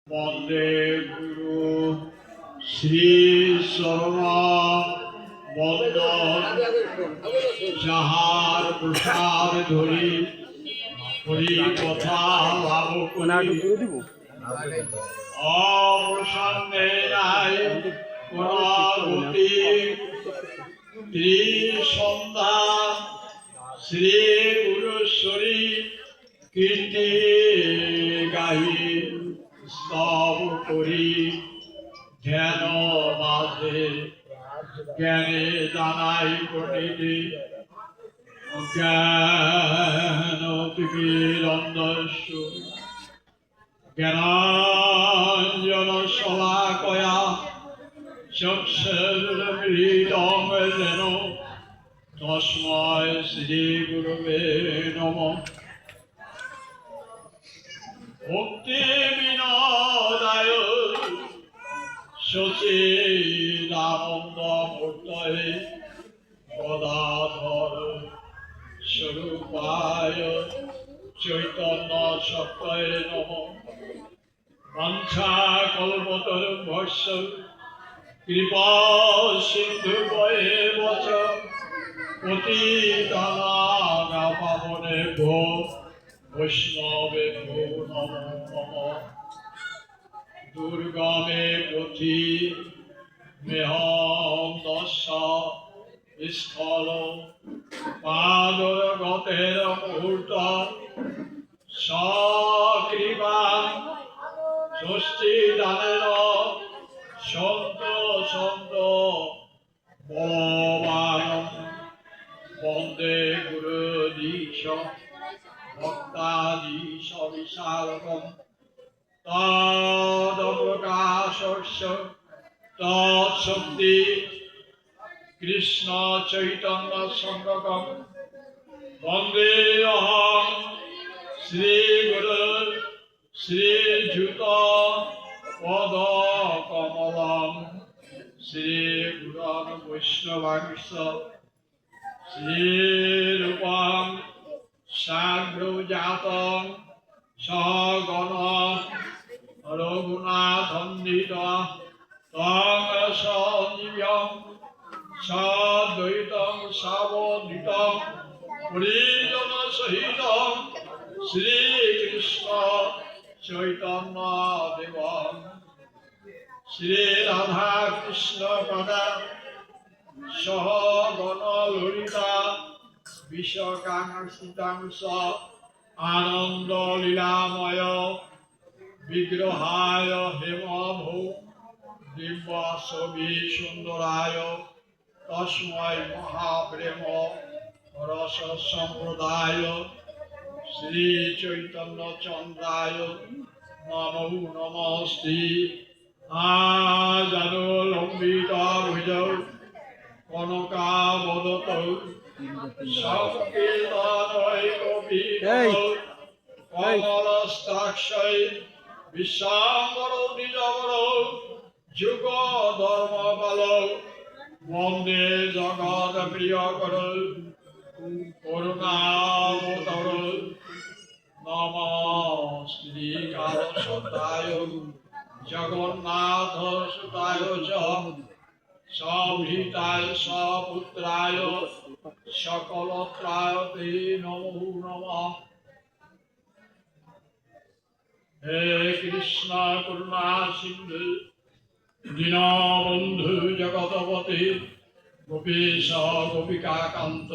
বন্দে গুরু শ্রী শর্মা বন্দ যাহার প্রসাদ ধরি হরি কথা লাভ করি অবসন্নে নাই গতি ত্রিসন্ধ্যা শ্রী গুরুশ্বরী কীর্তি গাহি স্তব করি ধ্যান মাঝে জ্ঞানে জানাই পণ্ডিতে জ্ঞান পিবীরন্দস্য জ্ঞানাঞ্জন শলাকয়া চক্ষুর্মৃদং যেন তস্মৈ শ্রী গুরুবে নমঃ। ভক্তি বিনোদায় সচিদানন্দ মূর্তয়ে গদাধর স্বরূপায় চৈতন্য সত্যয়ে নমঃ। বাঞ্ছা কল্পতরুভ্যশ্চ কৃপা সিন্ধুভ্যেব চ পতিতানাং পাবনেভ্যো বৈষ্ণবেভ্যো নমো নমঃ। দুর্গমে পথি মেহং দশ স্থল পাদগতের মুহূর্ত সকৃপা ষষ্ঠী দানের সন্ত সন্ত বলবান বন্দে গুরুদীশ ভক্তাদীশ বিশালকম তদপ্রকাশস্য তৎশক্তি কৃষ্ণ চৈতন্য সংঘকম বন্দেহং শ্রী গুরু শ্রীযুত পদ কমলম শ্রী গুরুন বৈষ্ণবাংশ শ্রীরূপং সাগ্রজাতং সগণ রঘুনাথন্দিত তং সঞ্জীব্যং সদ্বৈতং সাবধৃতং পরিজন সহিতং শ্রীকৃষ্ণ চৈতন্য দেবং শ্রী রাধা কৃষ্ণ পদা সহ গণ ললিতা বিশ্বকাংশ আনন্দ লীলাময় বিগ্রহায় হেমভূ দিব্য ছবি সুন্দরায় তস্মৈ মহাপ্রেম রস সম্প্রদায় শ্রী চৈতন্য চন্দ্রায় নমো নমস্তে। আজানুলম্বিত ভুজ কনকাবদত সংকীর্তনৈকপীত কমলস্তাক্ষৈ বিশ্বাম্বর দ্বিজবর যুগ ধর্মপাল বন্দে জগৎ প্রিয়কর করুণাবতর নমঃ শ্রীকালসুতায় জগন্নাথ সুতায় চ সভৃতায় সপুত্রায় সকলত্রায় তে নমো নমঃ। হে কৃষ্ণ করুণা সিন্ধু দীনবন্ধু জগৎপতে গোপীশ গোপিকাকান্ত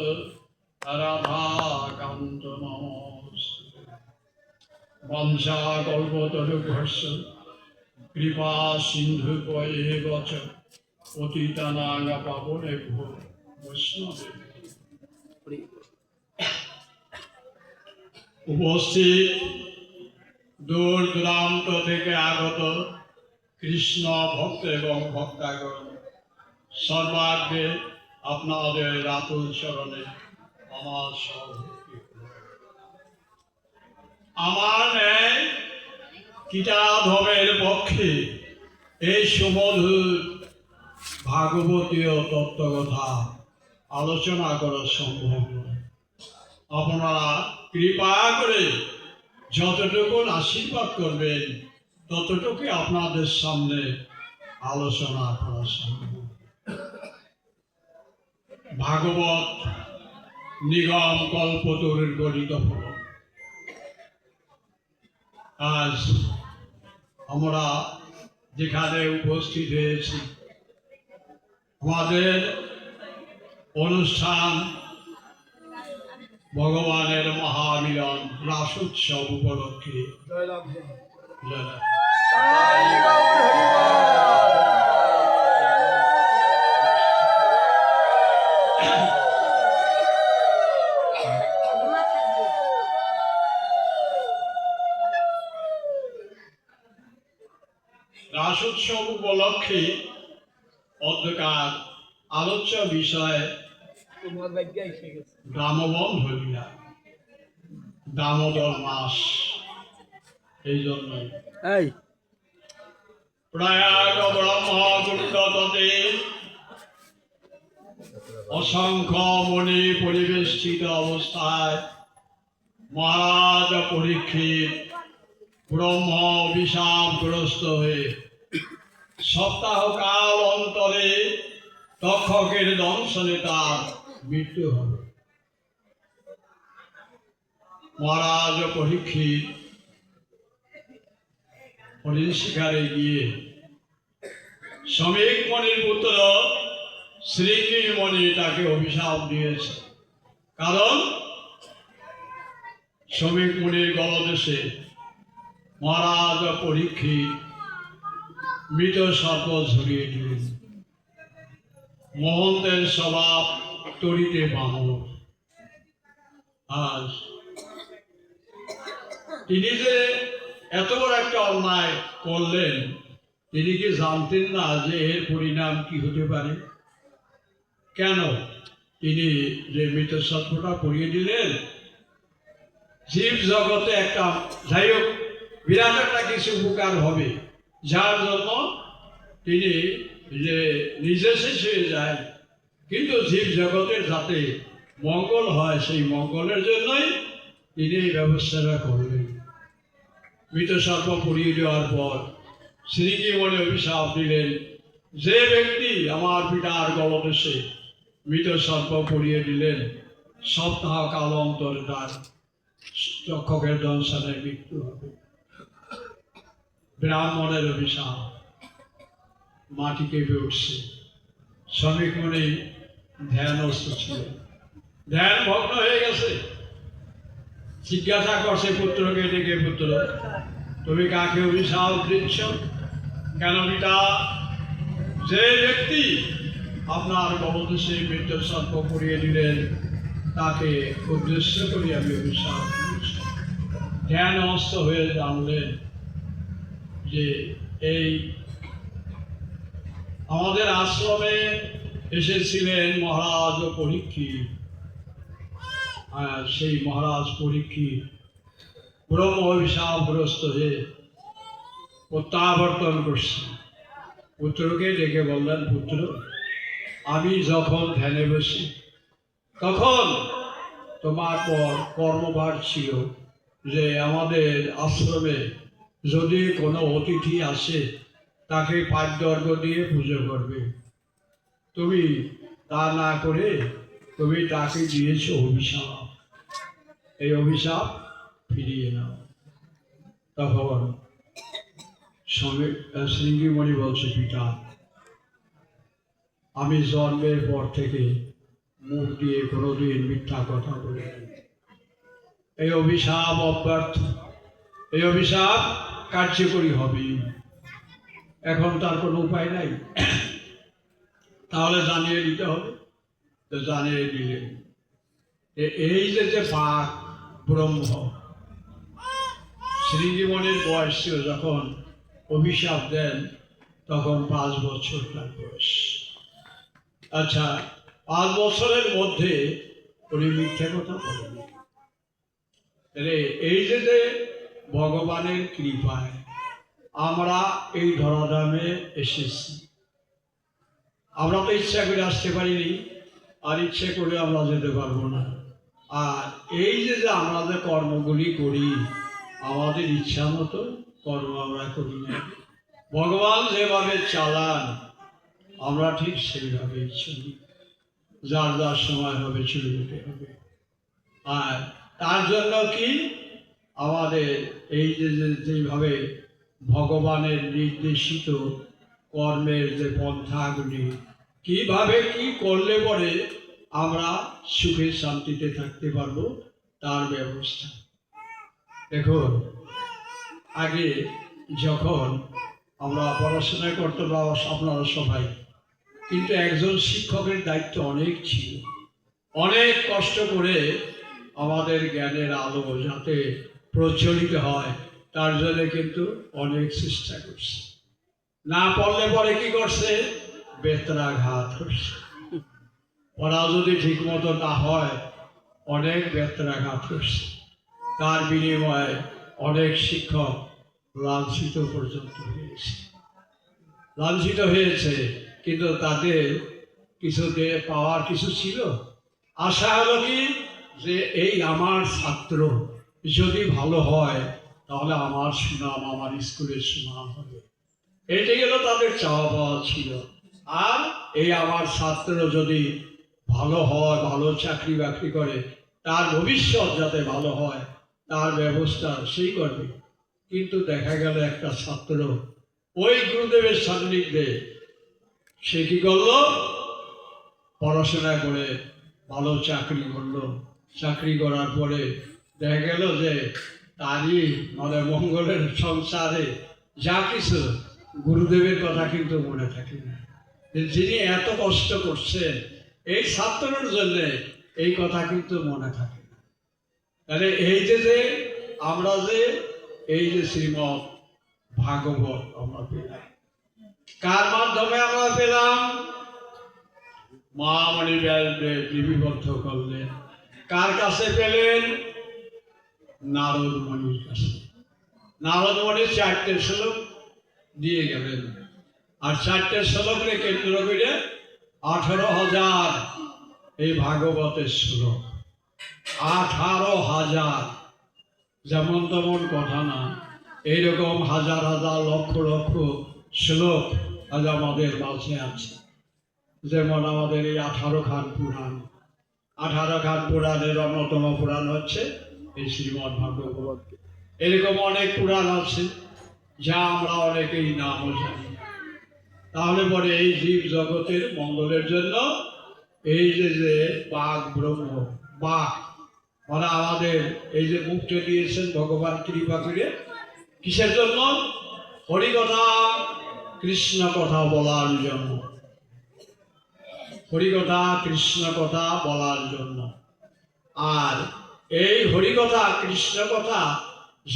রাধাকান্ত নমস্তে। বংশা কল্পতরুভ্যশ্চ কৃপা সিন্ধুভ্যেব চ পতিতানাং পাবনেভ্যো বৈষ্ণবেভ্যো। উপস্থিত দূর দূরান্ত থেকে আগত কৃষ্ণ ভক্ত এবং ভক্তাগণ সর্বাগ্রে আপনাদের রাতুল চরণে আমার সহভক্তি। আমার ন্যায় কীটাধমের পক্ষে এই সুমধুর ভাগবতীয় তত্ত্বকথা আলোচনা করা সম্ভব নয়। আপনারা কৃপা করে যতটুকু আশীর্বাদ করবেন ততটুকু আপনাদের সামনে আলোচনা করা সম্ভব। ভাগবত নিগম কল্পতরুর গণিত ফল। আজ আমরা যেখানে উপস্থিত হয়েছি, আমাদের অনুষ্ঠান ভগবানের মহামিলন রাসোৎসব উপলক্ষে। রাসোৎসব উপলক্ষে অধ্যকার আলোচ্য বিষয় দামবন্ধ লীলা, দামোদর মাস। এই জন্যই প্রয়াগ ব্রহ্মকুণ্ড তটে অসংখ্য মণি পরিবেষ্টিত অবস্থায় মহারাজ পরীক্ষিত ব্রহ্ম অভিশাপগ্রস্ত হয়ে সপ্তাহকাল অন্তরে তক্ষকের দংশনে তার মৃত্যু হবে। মহারাজ পরীক্ষিত হরিণ শিকারে গিয়ে শ্রমিক মণির পুত্র শ্রীঙ্গী মণি তাকে অভিশাপ দিয়েছে। কারণ শ্রমিক মণির গলদেশে মহারাজ পরীক্ষিত মৃত সর্প ঝরিয়ে দিলেন। মহন্তের স্বভাব তরিতে বামন। আজ তিনি যে এত বড় একটা অন্যায় করলেন, তিনি কি জানতেন না যে এর পরিণাম কি হতে পারে? কেন তিনি যে মৃত সর্পটা পরিয়ে দিলেন, জীব জগতে একটা যাই হোক বিরাট একটা কিছু উপকার হবে, যার জন্য তিনি যে নিজে শেষ হয়ে যায়, কিন্তু জীব জগতের যাতে মঙ্গল হয় সেই মঙ্গলের জন্যই তিনি এই ব্যবস্থাটা করলেন। মৃত সর্প পরিয়ে দেওয়ার পর শ্রীঙ্গী মণি অভিশাপ দিলেন, যে ব্যক্তি আমার পিতার গলদেশে মৃত সর্প পরিয়ে দিলেন সপ্তাহ কাল অন্তরে তার তক্ষকের দংশনে মৃত্যু হবে। ব্রাহ্মণের অভিশাপ, মাটি কেঁপে উঠছে। শ্রমিক মণি ধ্যানস্থ ছিলেন, ধ্যান ভগ্ন হয়ে গেছে। জিজ্ঞাসা করছে পুত্রকে ডেকে, পুত্র তুমি কাকে অভিশাপ দিচ্ছ? কেন পিতা? যে ব্যক্তি আপনার গলদেশে মৃত্যু সর্প পরিয়ে দিলেন তাকে উদ্দেশ্য করি আমি অভিশাপ দিচ্ছি। ধ্যানস্থ হয়ে জানলেন যে এই আমাদের আশ্রমে এসেছিলেন মহারাজ পরীক্ষিত। সেই মহারাজ পরীক্ষিত ব্রহ্ম অভিশাপগ্রস্ত হয়ে প্রত্যাবর্তন করছে। পুত্রকে ডেকে বললেন, পুত্র আমি যখন ধ্যানে বসি তখন তোমার পর কর্মভার ছিল যে আমাদের আশ্রমে যদি কোনো অতিথি আসে তাকে পাদ্যর্ঘ দিয়ে পুজো করবে। তুমি তা না করে তুমি তাকে দিয়েছ অভিশাপ, এই অভিশাপ ফিরিয়ে নাও। তখন শ্রীঙ্গী মণি বলছে, পিতা আমি জন্মের পর থেকে মুখ দিয়ে কোনোদিন মিথ্যা কথা বলি। এই অভিশাপ অব্যর্থ, এই অভিশাপ কার্যকরী হবে। এখন তার কোনো উপায় নাই, তাহলে জানিয়ে দিতে হবে। তো জানিয়ে দিলেন। এই যে পাক ব্রহ্ম, শ্রীঙ্গী মণির বয়স ছিল যখন অভিশাপ দেন তখন 5 বছর তার বয়স। আচ্ছা, 5 বছরের মধ্যে উনি মিথ্যে কথা বলেন। এই যে ভগবানের কৃপায় আমরা এই ধরাধামে এসেছি। আমরা তো ইচ্ছা করে আসতে পারিনি, আর ইচ্ছে করে আমরা যেতে পারবো না। আর এই যে আমরা যে কর্মগুলি করি আমাদের ইচ্ছা মতো কর্ম আমরা করি না। ভগবান যেভাবে চালান আমরা ঠিক সেইভাবেই চলি। যার যার সময় হবে চলে যেতে হবে। আর তার জন্য কি আমাদের এই যেভাবে ভগবানের নির্দেশিত কর্মের যে পন্থাগুলি কিভাবে কি করলে পরে আমরা সুখে শান্তিতে থাকতে পারবো তার ব্যবস্থা। দেখুন, আগে যখন আমরা পড়াশোনা করতাম আপনারা সবাই, কিন্তু একজন শিক্ষকের দায়িত্ব অনেক ছিল। অনেক কষ্ট করে আমাদের জ্ঞানের আলো যাতে প্রজ্বলিত হয় তার জন্য কিন্তু অনেক চেষ্টা করছে। না পড়লে পরে কি করছে? বেত্রাঘাত করছে। পড়া যদি ঠিক মতো না হয় অনেক বেত্রাঘাত করছে। তার বিনিময়ে অনেক শিক্ষক লাঞ্ছিত পর্যন্ত হয়েছে। লাঞ্ছিত হয়েছে, কিন্তু তাদের কিছু পাওয়ার কিছু ছিল। আশা হলো কি যে এই আমার ছাত্র যদি ভালো হয় তাহলে আমার সুনাম, আমার স্কুলের সুনাম হবে। এটাই হলো তাদের চাওয়া পাওয়া ছিল। আর এই আমার ছাত্র যদি ভালো হয়, ভালো চাকরি বাকরি করে, তার ভবিষ্যৎ যাতে ভালো হয় তার ব্যবস্থা সেই করবে। কিন্তু দেখা গেল একটা ছাত্র ওই গুরুদেবের সান্নিধ্যে সে কি করলো? পড়াশোনা করে ভালো চাকরি করলো। চাকরি করার পরে দেখা গেল যে তারই মানে মঙ্গলের সংসারে যা কিছু গুরুদেবের কথা কিন্তু মনে থাকে না। যিনি এত কষ্ট করছেন এই ছাত্রের জন্য এই কথা কিন্তু মনে থাকে না। তাহলে এই যে আমরা যে এই যে শ্রীমদ্ ভাগবত আমরা পেলাম, কার মাধ্যমে আমরা পেলাম? মা মণিব্যাসদেব লিপিবদ্ধ করলেন। কার কাছে পেলেন? নারদ মণির কাছে। নারদ মণি 4টে শ্লোক দিয়ে গেলেন, আর 4টে শ্লোককে কেন্দ্র করে 18,000 এই ভাগবতের শ্লোক। 18,000 যেমন তেমন কথা না, এইরকম হাজার হাজার লক্ষ লক্ষ শ্লোক আজ আমাদের মাঝে আছে। যেমন আমাদের এই 18খান পুরাণ, 18খান পুরাণের অন্যতম পুরাণ হচ্ছে এই শ্রীমদ্ ভাগবত। এরকম অনেক পুরাণ আছে যা আমরা অনেকেই নামও জানি। তাহলে পরে এই জীব জগতের মঙ্গলের জন্য এই যে বাঘ ব্রহ্ম, বাঘ মানে আমাদের এই যে মুক্তি দিয়েছেন ভগবান কৃপা করে, কিসের জন্য? হরিকথা কৃষ্ণ কথা বলার জন্য। হরিকথা কৃষ্ণ কথা বলার জন্য। আর এই হরিকথা কৃষ্ণ কথা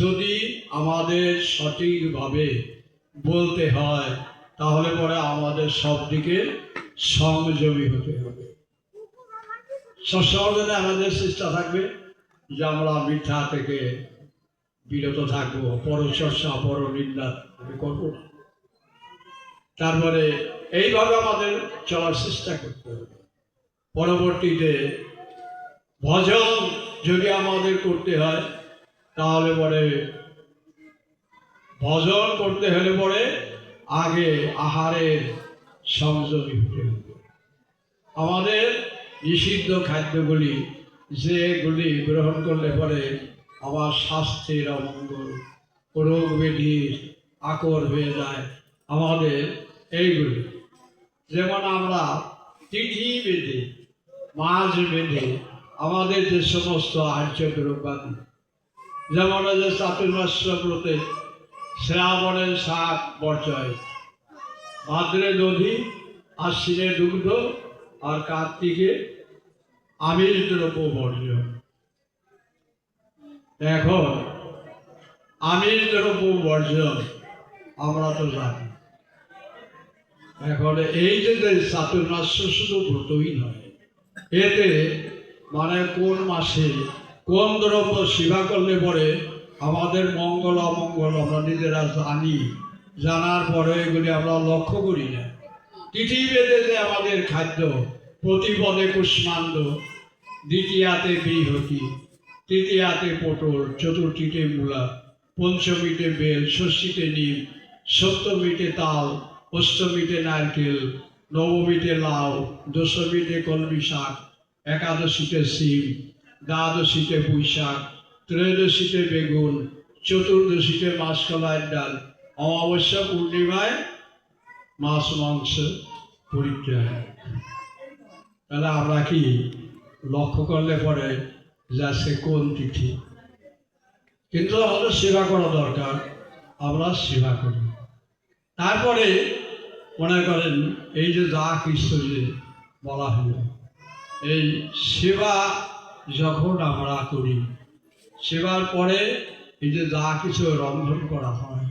যদি আমাদের সঠিকভাবে বলতে হয় তাহলে পরে আমাদের সব দিকে সংযমী হতে হবে। সবসময় আমাদের চেষ্টা থাকবে যে আমরা মিথ্যা থেকে বিরত থাকবো, পরচর্চা পরনিন্দা করবো না। তারপরে এইভাবে আমাদের চলার চেষ্টা করতে হবে। পরবর্তীতে ভজন যদি আমাদের করতে হয় তাহলে পরে ভজন করতে হলে পরে আগে আহারের সংযমী হতে হবে। আমাদের নিষিদ্ধ খাদ্যগুলি যেগুলি গ্রহণ করলে পরে আমার স্বাস্থ্যের অমঙ্গল, রোগ ব্যাধির আকর হয়ে যায় আমাদের এইগুলি। যেমন আমরা তিথি বেঁধে, মাছ বেঁধে আমাদের যে সমস্ত আর্য দ্রব্যাদি, যেমন যে চাতুর্মাস্য ব্রতে শ্রাবণের 7 বর্জয়, ভাদ্রে দধি, আশ্বিনে দুগ্ধ, আর কার্তিকে আমিষ দ্রব্য বর্জন। এখন আমিষ দ্রব্য বর্জন আমরা তো জানি। এখন এই যে চাতুর্মাস্য শুধু ব্রতই নয়, এতে মানে কোন মাসে কোন দ্রব্য সেবা করলে পরে আমাদের মঙ্গল অমঙ্গল আমরা নিজেরা জানি। জানার পরে এগুলি আমরা লক্ষ্য করি না। তিথি বেঁধে যে আমাদের খাদ্য, প্রতিপদে কুষ্মাণ্ড, দ্বিতীয়াতে বৃহতি, তৃতীয়াতে পটল, চতুর্থীতে মূলা, পঞ্চমীতে বেল, ষষ্ঠীতে নিম, সপ্তমীতে তাল, অষ্টমীতে নারকেল, নবমীতে লাউ, দশমীতে কলমি শাক, একাদশীতে শিম, দ্বাদশীতে পুঁই শাক, ত্রয়োদশীতে বেগুন, চতুর্দশীতে মাসকলাইয়ের ডাল, অমাবস্যা পূর্ণিমায় মাছ মাংস পরিত্যাগ। তাহলে আমরা কি লক্ষ্য করলে পরে যাচ্ছে কোন তিথি? কিন্তু আমাদের সেবা করা দরকার, আমরা সেবা করি। তারপরে মনে করেন এই যে যা কিছু যে বলা হলো, এই সেবা যখন আমরা করি, সেবার পরে এই যে যা কিছু রন্ধন করা হয়,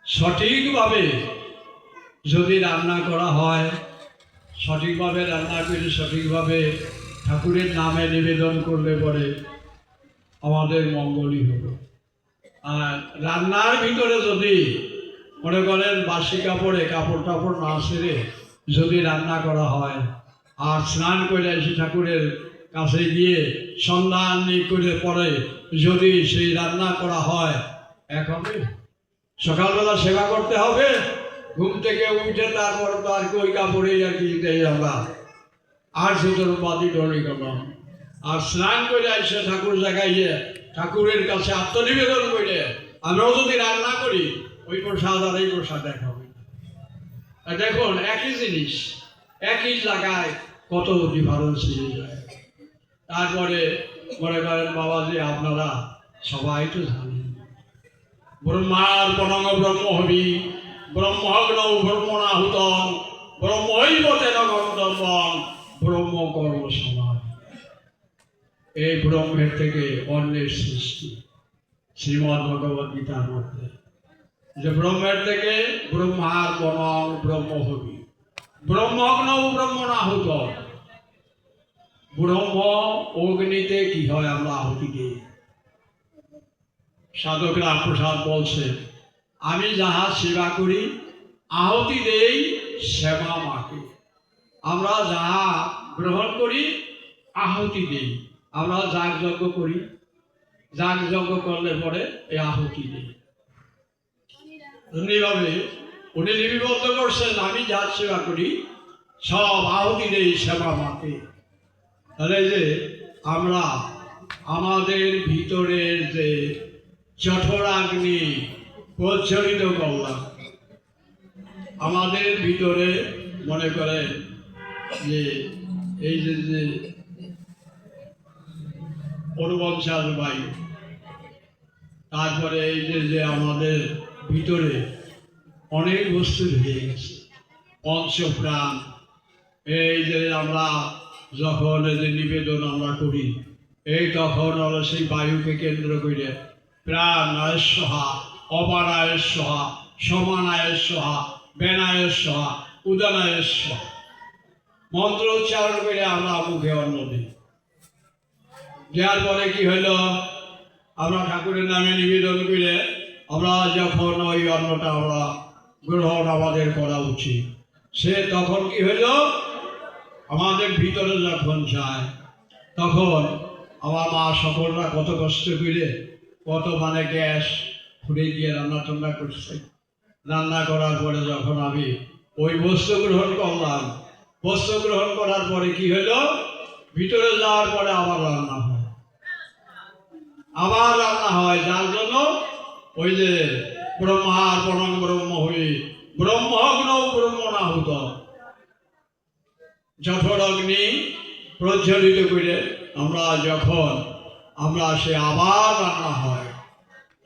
সঠিকভাবে যদি রান্না করা হয়, সঠিকভাবে রান্না করে সঠিকভাবে ঠাকুরের নামে নিবেদন করলে পরে আমাদের মঙ্গলই হবে। আর রান্নার ভিতরে যদি মনে করেন বাসি কাপড়ে কাপড় টাপড় না ছেড়ে যদি রান্না করা হয়, আর স্নান করে এসে ঠাকুরের কাছে গিয়ে সন্ধান করে পরে যদি সেই রান্না করা হয়, এক হবে? সকালবেলা সেবা করতে হবে, ঘুম থেকে উঠে তারপর তো আর কি ওই কাপড়েই আর কি আমরা আর সুতোর বাদি ডরি করলাম। আর স্নান করে এসে ঠাকুর জায়গায় ঠাকুরের কাছে আত্মনিবেদন করে আমরাও যদি রান্না করি, ওই প্রসাদ আর এই প্রসাদ এক হবে। দেখুন একই জিনিস একই জায়গায় কত ডিফারেন্স হয়ে যায়। তারপরে মনে করেন বাবাজি আপনারা সবাই তো জানেন, ব্রহ্মার পরম ব্রহ্ম হবি, ব্রহ্মগ্ন ব্রহ্মণাহুতং, ব্রহ্মৈব তেন গন্তব্যং, ব্রহ্ম কর্ম সমাধি। এই ব্রহ্মের থেকে অন্যের সৃষ্টি শ্রীমদ্ ভগবদ্ গীতার মধ্যে, যে ব্রহ্মের থেকে ব্রহ্মার পরম ব্রহ্ম হবি, ব্রহ্মগ্ন ব্রহ্মণাহুত। ব্রহ্ম অগ্নিতে কি হয়? আমরা আহুতি দিই। সাধকরা প্রসাদ বলছে, আমি যাহা সেবা করি আহুতি দেই সেবা মাকে। আমরা যাহা গ্রহণ করি আহুতি দেই। আমরা যাগ যজ্ঞ করি, যাগ যজ্ঞ করলে পরে এই আহুতি দেই। এমনিভাবে উনি লিপিবদ্ধ করছেন, আমি যা সেবা করি সব আহুতি দেই সেবা মাকে। তাহলে যে আমরা আমাদের ভিতরের যে জঠরাগ্নি প্রজ্বলিত করলাম, আমাদের ভিতরে মনে করেন যে এই যে অনুবংশাল বায়ু, তারপরে এই যে আমাদের ভিতরে অনেক বস্তু ঢুকে গেছে, পঞ্চপ্রাণ। এই যে আমরা যখন এই যে নিবেদন আমরা করি, এই তখন হলো সেই বায়ুকে কেন্দ্র করে প্রাণায় সহা, অপানায় সহা, সমানায় সহা, বেনায় সহা, উদানায় সহা মন্ত্র উচ্চারণ করে আমরা মুখে অন্ন দিই। দেওয়ার পরে কি হইল? আমরা ঠাকুরের নামে নিবেদন করে আমরা যখন ওই অন্নটা আমরা গ্রহণ আমাদের করা উচিত, সে তখন কি হইল? আমাদের ভিতরে যখন যায়, তখন আমার মা সকলরা কত কষ্ট করে কত মানে গ্যাস খুঁড়ে দিয়ে রান্না টান্না করছে। রান্না করার পরে যখন আমি ওই বস্তু গ্রহণ করলাম, বস্তু গ্রহণ করার পরে কি হলো? ভিতরে যাওয়ার পরে আবার রান্না হয়, আবার রান্না হয়। যার জন্য ওই যে ব্রহ্মার পরম ব্রহ্ম হই, ব্রহ্মগ্ন ব্রহ্মণাহুত, জঠর অগ্নি প্রজ্বলিত করে আমরা যখন আমরা সে আবার রান্না হয়,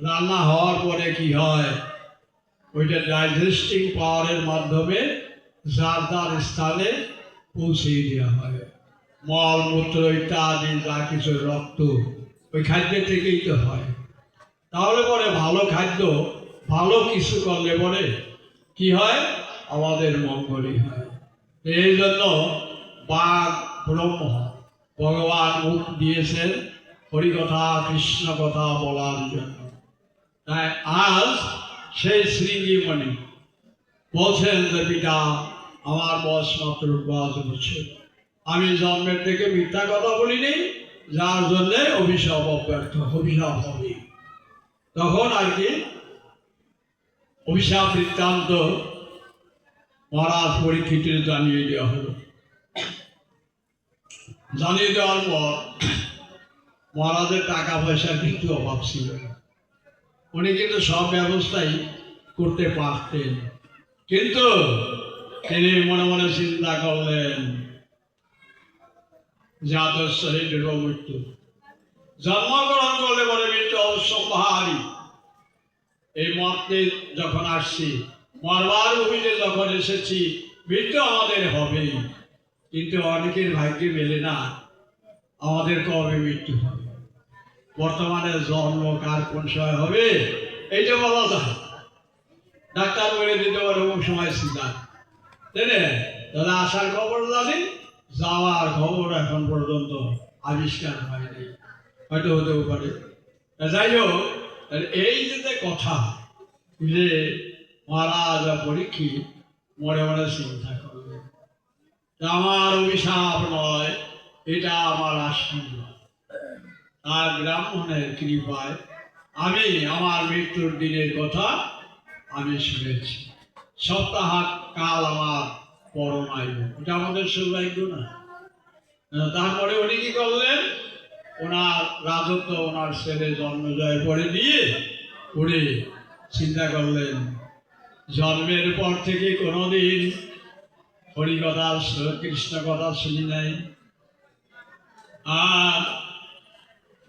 রান্না হওয়ার পরে কি হয়? ওইটা ডাইজেস্টিং পাওয়ারের মাধ্যমে যার যার স্থানে পৌঁছে দেওয়া হয়। মলমূত্র ইত্যাদি যা কিছু রক্ত ওই খাদ্য থেকেই তো হয়। তাহলে পরে ভালো খাদ্য ভালো কিছু করলে পরে কি হয়? আমাদের মঙ্গলই হয়। এই জন্য বাঘ ব্রহ্ম ভগবান মুখ দিয়েছেন হরিকথা কৃষ্ণ কথা বলার জন্য। তাই আজ সেই শৃঙ্গিমণি বলছেন যে পিতা আমার বয়স মাত্র 5 বছর, আমি জন্মের থেকে মিথ্যা কথা বলিনি, যার জন্যে অভিশাপ অব্যর্থ, অভিশাপ হবে। তখন আর কি অভিশাপ বৃত্তান্ত মহারাজ পরীক্ষিতের জানিয়ে দেওয়া হলো। জানিয়ে দেওয়ার পর মহারাজের টাকা পয়সার কিন্তু অভাব ছিল না, উনি কিন্তু সব ব্যবস্থাই করতে পারতেন, কিন্তু তিনি মনে মনে চিন্তা করলেন যে আদর্শহীন মৃত্যু, জন্মগ্রহণ করলে বলে মৃত্যু অবশ্যম্ভাবী। এই মতে যখন আসছি, মরবার ভূমিতে যখন এসেছি, মৃত্যু আমাদের হবেই, কিন্তু অনেকের ভাগ্যে মেলে না আমাদের কবে মৃত্যু হবে। বর্তমানে জন্ম কার কোন সময় হবে এইটা বলা যায়, ডাক্তার বলে দিতে পারে কোন সময় চিন্তা, তাই না? তাহলে আসার খবর জানি, যাওয়ার খবর এখন পর্যন্ত আবিষ্কার হয়নি, হয়তো হতেও পারে। যাই হোক, এই যে কথা যে মহারাজ পরীক্ষিত মনে মনে চিন্তা করবে, আমার অভিশাপ নয়, এটা আমার আশীর্বাদ, আর ব্রাহ্মণের কৃপায় আমি আমার মৃত্যুর দিনের কথা আমি শুনেছি। সপ্তাহাত কাল আমার পরম আয়ু, এটা আমাদের সৌভাগ্য না? তারপরে উনি কি করলেন, ওনার রাজত্ব ওনার ছেলে জন্মজয় করে দিয়ে উনি চিন্তা করলেন, জন্মের পর থেকে কোনোদিন হরিকথা কৃষ্ণ কথা শুনি নাই, আর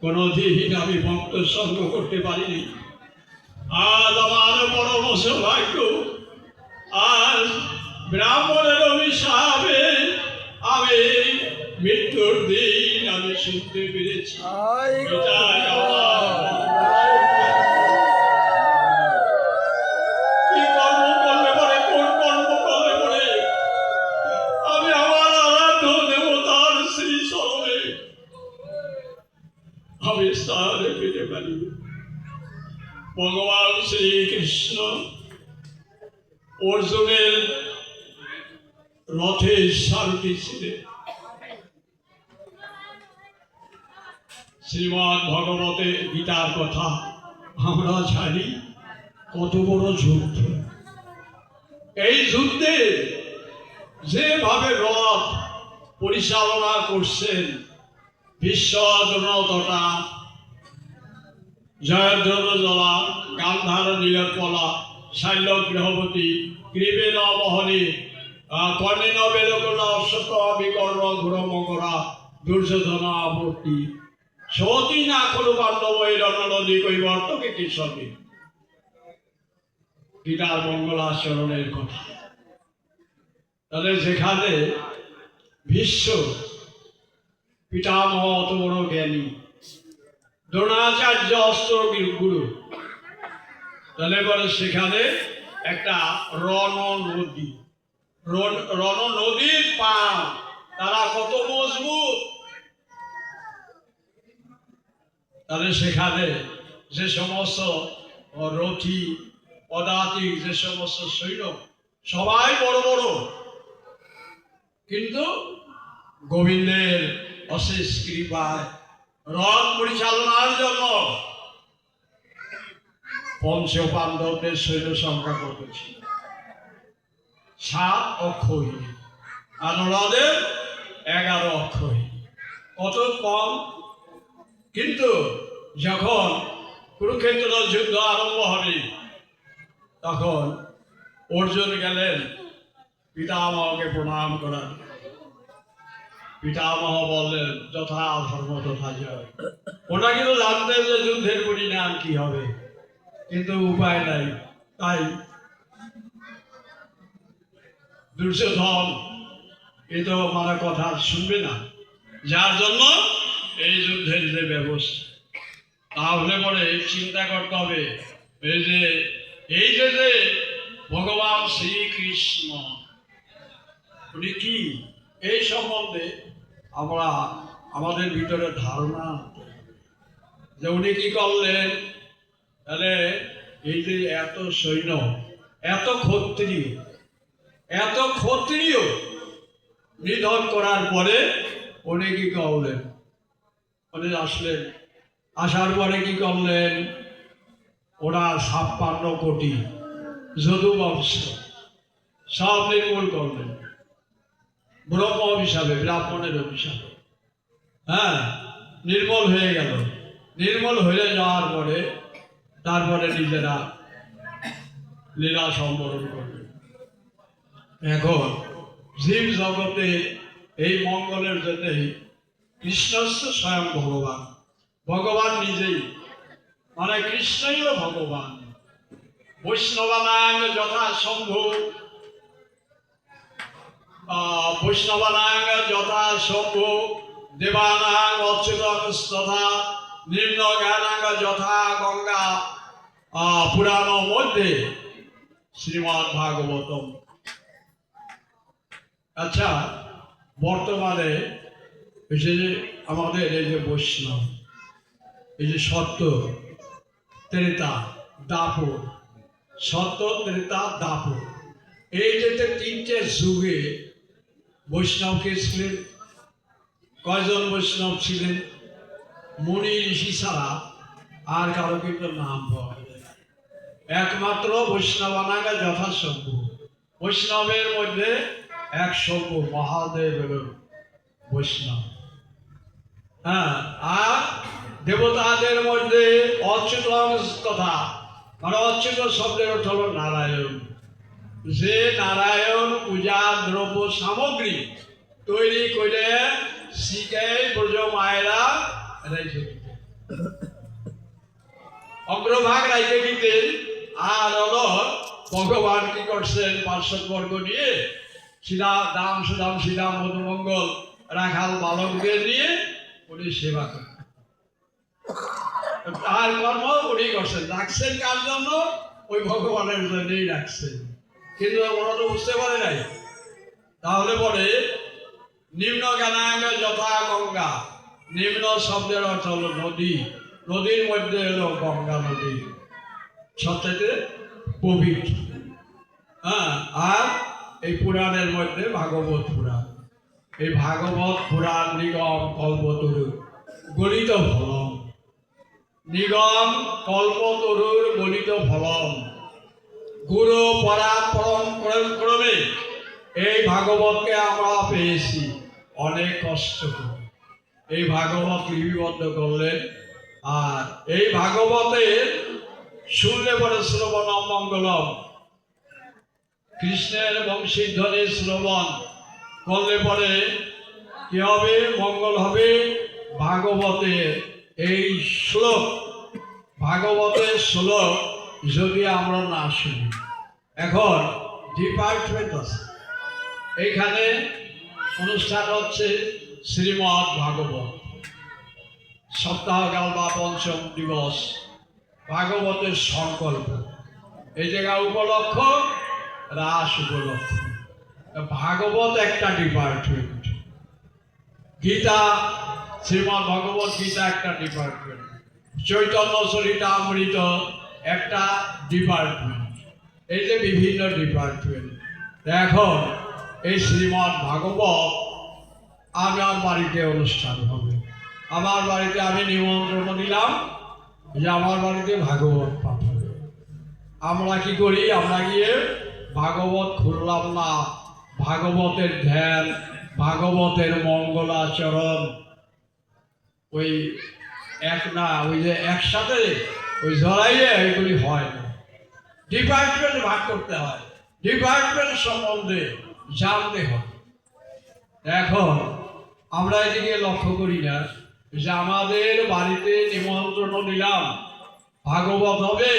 কোনোদিন আমি ভক্ত সঙ্গ করতে পারিনি। আজ আমার পরম সৌভাগ্য, আজ ব্রাহ্মণের অভিশাপে আমি মৃত্যুর দিন আমি শুনতে পেরেছি। এটাই আমার কি কর্ম করলে পরে, কোন কর্ম করলে পরে আমি আমার আরাধ্য দেবতার শ্রী চরণে আমি স্থান পেতে পারি। ভগবান শ্রীকৃষ্ণ অর্জুনের রথে সারথি ছিলেন। শ্রীমদ্ ভগবতে গীতার কথা আমরা জানি, কত বড় যুদ্ধ। এই যুদ্ধে যেভাবে রথ পরিচালনা করছেন বিশ্বজনতা, জয়ধ্বজলা, গান্ধার নীলপলা, শাল্য গৃহবতী, গ্রীবেণ বহনী, কর্ণেন বেলকলা, অশ্বত বিকর্ণ ঘোরমকরা, দুর্যোধন আবর্তী, সতী না খলু পাণ্ডব এই রণনদী কৈবর্তকে কৃষকে। গীতার মঙ্গলাচরণের কথা। তাহলে যেখানে বিশ্ব পিতামহ অত বড় জ্ঞানী, দ্রোণাচার্য অস্ত্র গুরু, তাহলে বলে সেখানে একটা রণ নদী, রণ নদীর পার, তারা কত মজবুত। তাহলে সেখানে যে সমস্ত রথী পদাতিক, যে সমস্ত সৈন্য, সবাই বড় বড়, কিন্তু গোবিন্দের অশেষ কৃপায় রথ পরিচালনার জন্য পঞ্চ পাণ্ডবদের সৈন্য সংখ্যা কত ছিল? 7 অক্ষহীন, আর ওনাদের 11 অক্ষহীন, কত কম। কিন্তু যখন কুরুক্ষেত্র যুদ্ধ আরম্ভ হবে, তখন অর্জুন গেলেন পিতামহকে প্রণাম করার। পিতামহ বললেন যথা ধর্ম তথা জয়। ওটা কিন্তু জানতেন যে যুদ্ধের পরিণাম কি হবে, কিন্তু উপায় নাই। তাই দুর্যোধন এ তো আমার কথা শুনবে না, যার জন্য এই যুদ্ধের যে ব্যবস্থা, তাহলে পরে চিন্তা করতে হবে এই যে ভগবান শ্রীকৃষ্ণ উনি কি, এই সম্বন্ধে আমরা আমাদের ভিতরে ধারণা যে উনি কি করলেন। তাহলে এই যে এত সৈন্য, এত ক্ষত্রিয় নিধন করার পরে উনি কি করলেন? উনি আসলেন, আসার পরে কি করলেন? ওরা 56 কোটি যদু বংশ সব নির্মূল করলেন ব্রহ্ম অভিশাপে, ব্রাহ্মণের অভিশাপে। হ্যাঁ, নির্মল হয়ে গেল। নির্মল হয়ে যাওয়ার পরে তারপরে নিজেরা লীলা সম্বরণ করলেন। এখন জীব জগতে এই মঙ্গলের জন্যই কৃষ্ণ স্বয়ং ভগবান, ভগবান নিজেই, মানে কৃষ্ণই হল ভগবান। বৈষ্ণবানাং যথা শম্ভু, বৈষ্ণবানাং যথা শম্ভু, দেবানাং অচ্যুতস্তথা, নিম্ন জ্ঞানাং যথা গঙ্গা, পুরাণ মধ্যে শ্রীমদ্ ভাগবতম। আচ্ছা, বর্তমানে এই যে আমাদের এই যে বৈষ্ণব, এই যে সত্য ত্রেতা দাপর, সত্য ত্রেতা দাপর, এই যে তিনটে যুগে বৈষ্ণব কে ছিলেন? কয়জন বৈষ্ণব ছিলেন? মুনি ঋষি ছাড়া আর কারো কিন্তু নাম পাওয়া যায় না। একমাত্র বৈষ্ণবানাগা যথাসম্ভব, বৈষ্ণবের মধ্যে এক শম্ভু মহাদেব হল বৈষ্ণব। হ্যাঁ, আর দেবতাদের মধ্যে অচ্যুত কথা, মানে অচ্যুত শব্দের অর্থ হল নারায়ণ। যে নারায়ণ পূজা দ্রব্য সামগ্রী তৈরি করে শিখে ব্রজ মায়েরা রেখে দিতেন, অগ্রভাগ রেখে দিতেন। আর হল ভগবান কি করছেন? পার্শ্ববর্গ নিয়ে দাম সুদাম শ্রীরাম মধুমঙ্গল রাখাল বালকদের নিয়ে উনি সেবা করেন। তার কর্ম উনি করছেন, রাখছেন কার জন্য? ওই ভগবানের জন্যই রাখছেন। কিন্তু ওরা তো বুঝতে পারে নাই। তাহলে পরে নিম্ন জ্ঞানাঙ্গ যথা গঙ্গা, নিম্ন শব্দের অর্থ হলো নদী, নদীর মধ্যে হলো গঙ্গা নদী সবচেয়ে পবিত্র। হ্যাঁ, আর এই পুরাণের মধ্যে ভাগবত পুরাণ, এই ভাগবত পুরাণ নিগম কল্পতরু গলিত ফলম, নিগম কল্পতরুর গলিত ফলম, গুরু পরাপরম ক্রমে এই ভাগবতকে আমরা পেয়েছি অনেক কষ্ট করে। এই ভাগবত লিপিবদ্ধ করলেন। আর এই ভাগবতের শুনলে পরে শ্রবণ মঙ্গলম, কৃষ্ণের বংশীধ্বনি শ্রবণ করলে পরে কি হবে? মঙ্গল হবে। ভাগবতের এই শ্লোক, ভাগবতের শ্লোক যদি আমরা না শুনি, এখন ডিপার্টমেন্ট আছে, এইখানে অনুষ্ঠান হচ্ছে শ্রীমদ্ ভাগবত সপ্তাহকাল বা পঞ্চম দিবস, ভাগবতের সংকল্প, এই জায়গা উপলক্ষ, রাস উপলক্ষ। ভাগবত একটা ডিপার্টমেন্ট, গীতা, শ্রীমদ্ ভগবত গীতা একটা ডিপার্টমেন্ট, চৈতন্য চরিতামৃত একটা ডিপার্টমেন্ট, এই যে বিভিন্ন ডিপার্টমেন্ট। এখন এই শ্রীমদ্ ভাগবত আমার বাড়িতে অনুষ্ঠান হবে। আমার বাড়িতে আমি নিমন্ত্রণ দিলাম যে আমার বাড়িতে ভাগবত পাঠ হবে। আমরা কি করি? আমরা গিয়ে ভাগবত খুললাম না, ভাগবতের ধ্যান, ভাগবতের মঙ্গলাচরণ, ওই এক না, ওই যে একসাথে ওই জড়াইয়ে ওইগুলি হয় না। ডিপার্টমেন্ট ভাগ করতে হয়, ডিপার্টমেন্ট সম্বন্ধে জানতে হয়। এখন আমরা এদিকে লক্ষ্য করি না যে আমাদের বাড়িতে নিমন্ত্রণ দিলাম, ভাগবত হবে,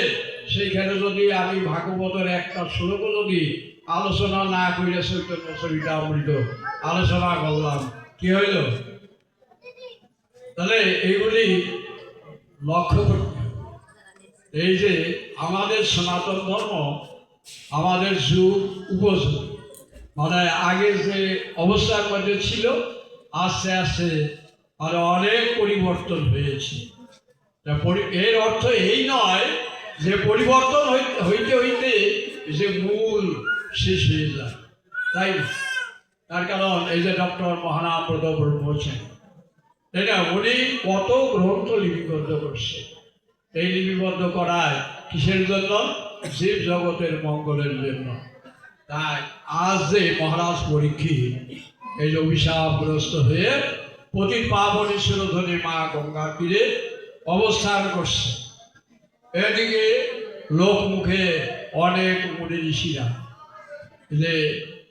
সেইখানে যদি আমি ভাগবতের একটা শ্লোক যদি আলোচনা না করে চৈতন্য চরিতামৃত আলোচনা করলাম, কি হইল? তাহলে এইগুলি লক্ষ্য করতে হবে। এই যে আমাদের সনাতন ধর্ম, আমাদের যুগ উপযুগ, মানে আগে যে অবস্থার মধ্যে ছিল, আস্তে আস্তে আর অনেক পরিবর্তন হয়েছে। এর অর্থ এই নয় যে পরিবর্তন হইতে হইতে যে মূল শেষ হয়ে যায়, তাই না? তার কারণ এই যে ডক্টর মহানাম প্রতাপ বলছেন, তাই না? উনি কত গ্রন্থ লিপিবদ্ধ করছে। এই লিপিবদ্ধ করায় কিসের জন্য? জীব জগতের মঙ্গলের জন্য। তাই আজ যে মহারাজ পরীক্ষিত এই যে অভিশাপগ্রস্ত হয়ে পতিত পাবনী শিরোধনী মা গঙ্গার তীরে অবস্থান করছে, এদিকে লোকমুখে অনেক মুনি ঋষিরা যে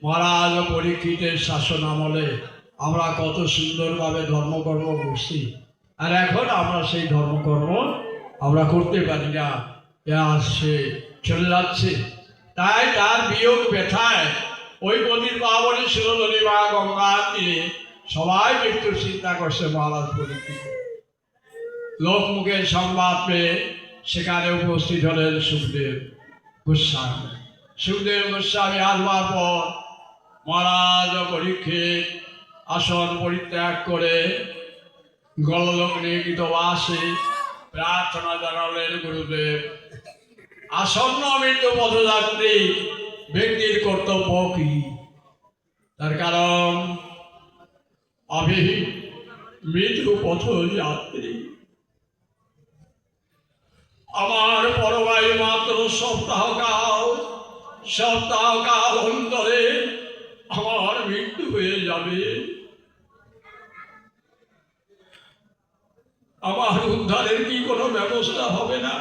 মহারাজ পরীক্ষিতের শাসন আমলে আমরা কত সুন্দরভাবে ধর্মকর্ম করছি, আর এখন আমরা সেই ধর্মকর্ম আমরা করতে পারি না, আজ সে চলে যাচ্ছে। তাই তার বিয়োগ ব্যথায় ওই পতিত পাবনী শিরোধনী মা গঙ্গার তীরে সবাই মৃত্যুর চিন্তা করছে মহারাজ পরীক্ষিত। লোকমুখের সংবাদ পেয়ে সেখানে উপস্থিত হলেন সুখদেব গোস্বামী। সুখদেব গোস্বামী আসবার পর মহারাজ পরীক্ষিত আসন পরিত্যাগ করে গলগ্নে গীতবাসে প্রার্থনা জানালেন, গুরুদেব, আসন্ন মৃত্যু পথযাত্রী ব্যক্তির কর্তব্য কি? তার কারণ আমি মৃত্যু পথযাত্রী, আমার পরবাই মাত্র সপ্তাহকাল অন্তরে আমার মৃত্যু হয়ে যাবে। আমার উদ্ধারের কি কোনো ব্যবস্থা হবে না?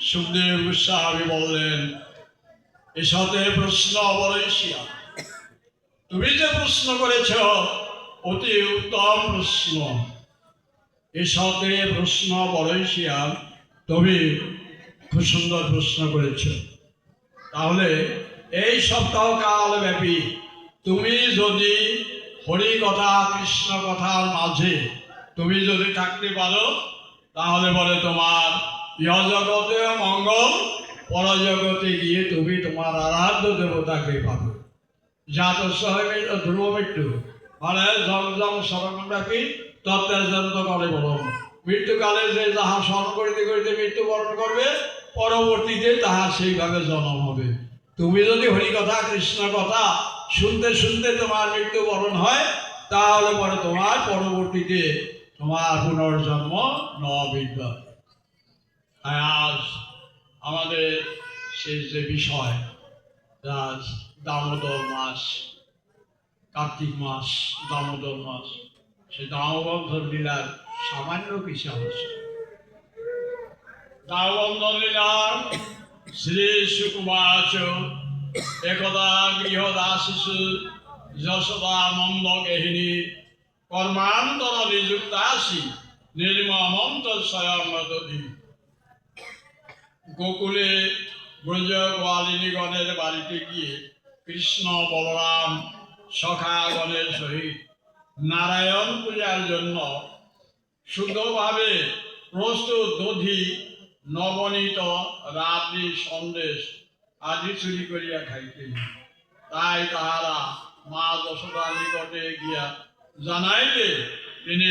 সুখদেব গোস্বামী বললেন, এসতে প্রশ্ন অবশ্যই, তুমি যে প্রশ্ন করেছ অতি উত্তম প্রশ্ন। এসতে প্রশ্ন বড়ইশিয়া, তুমি খুব সুন্দর প্রশ্ন করেছ। তাহলে এই সপ্তাহকাল ব্যাপী তুমি যদি হরি কথা কৃষ্ণ কথার মাঝে তুমি যদি থাকতে পারো, তাহলে বলে তোমার ইহজগতে মঙ্গল, পরজগতে গিয়ে তুমি তোমার আরাধ্য দেবতাকে পাবে। জাত সহমিত ধ্রুব মৃত্যু মানে জম স্মরণটাকে তত্ত্বান্ত করে বলুন। মৃত্যুকালে যে যাহা স্মরণ করিতে করিতে মৃত্যুবরণ করবে, পরবর্তীতে তাহার সেইভাবে জন্ম হবে। তুমি যদি হরি কথা কৃষ্ণ কথা শুনতে শুনতে তোমার মৃত্যুবরণ হয়, তাহলে পরে তোমার পরবর্তীতে তোমার পুনর্জন্ম নবিদ্যা। আজ আমাদের সেই যে বিষয়, আজ দামোদর মাস, কার্তিক মাস, দামোদর মাস, সে দামোদর লীলার সামান্য কিছু আলোচনা। দামোদর লীলার শ্রী শুকুবাচ একদা গৃহদাসিষু যশোদানন্দ গেহিনী কর্মান্তর নিযুক্তাসি নির্মমন্ত স্বয়ংদি। গোকুলে ব্রজ গোয়ালিনীগণের বাড়িতে গিয়ে কৃষ্ণ বলরাম সখাগণের সহিত নারায়ণ পূজার জন্য শুদ্ধভাবে প্রস্তুত দধি, নবনীত রাত্রি সন্দেশ আদি চুরি করিয়া খাইতেন। তাই তাহারা মা যশোদার নিকটে গিয়া জানাইলে তিনি